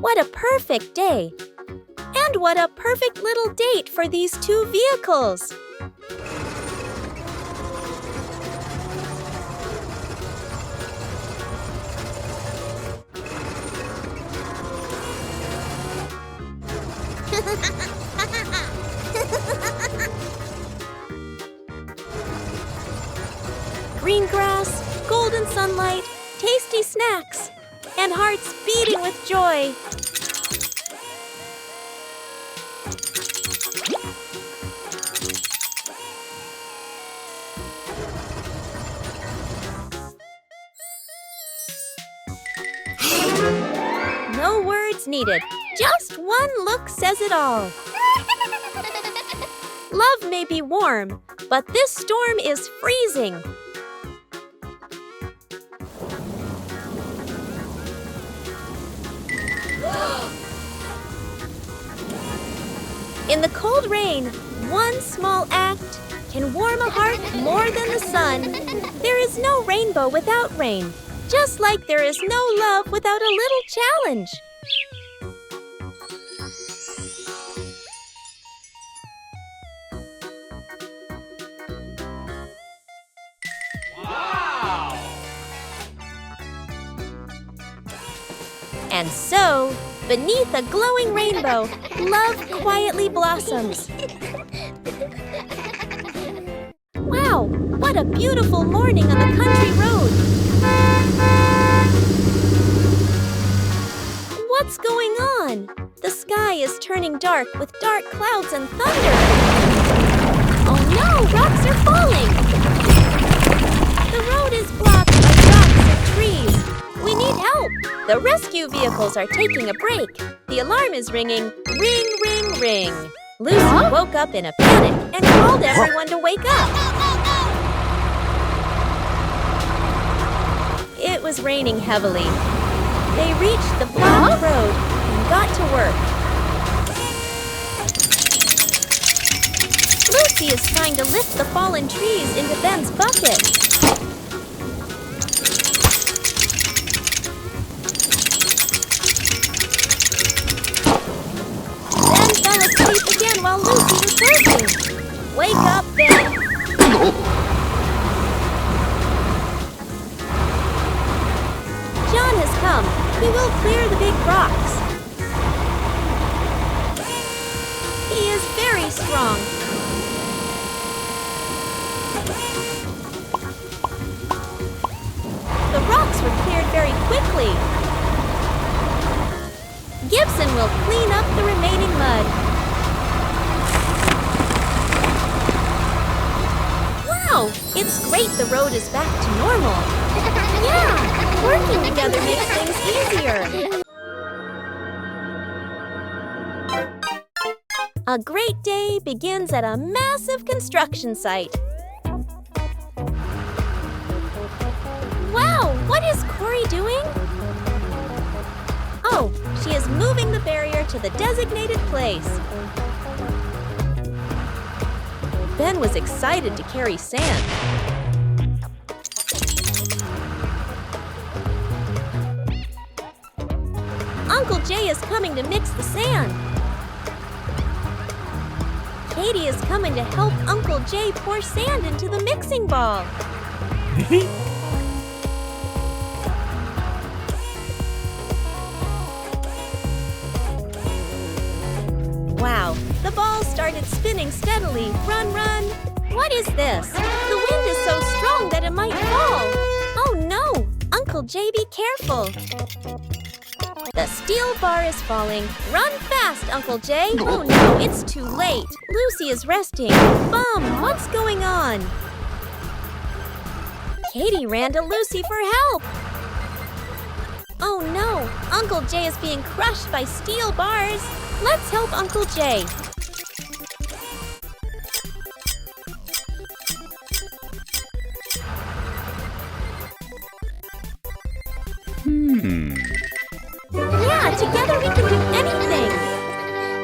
What a perfect day! And what a perfect little date for these two vehicles! Green grass, golden sunlight, tasty snacks, and hearts beating with joy. No words needed. Just one look says it all. Love may be warm, but this storm is freezing. In the cold rain, one small act can warm a heart more than the sun. There is no rainbow without rain, just like there is no love without a little challenge. Wow! And so, beneath a glowing rainbow, love quietly blossoms. Wow, what a beautiful morning on the country road! What's going on? The sky is turning dark with dark clouds and thunder. Oh no, rocks are falling! The road is blocked by rocks and trees. We need help! The rescue vehicles are taking a break. The alarm is ringing. Ring, ring, ring. Lucy woke up in a panic and called everyone to wake up. It was raining heavily. They reached the blocked road and got to work. Lucy is trying to lift the fallen trees into Ben's bucket. Again while Lucy was working. Wake up, Ben. John has come. He will clear the big rocks. He is very strong. The rocks were cleared very quickly. Gibson will clean up the remaining mud. Wow, it's great the road is back to normal. Yeah, working together makes things easier. A great day begins at a massive construction site. Wow, what is Corey doing? Oh, she is moving the barrier to the designated place. Ben was excited to carry sand. Uncle Jay is coming to mix the sand. Katie is coming to help Uncle Jay pour sand into the mixing ball. Wow, the ball started spinning steadily. Run, run! What is this? The wind is so strong that it might fall. Oh no! Uncle Jay, be careful. The steel bar is falling. Run fast, Uncle Jay. Oh no, it's too late. Lucy is resting. Bum, what's going on? Katie ran to Lucy for help. Oh no, Uncle Jay is being crushed by steel bars. Let's help Uncle Jay.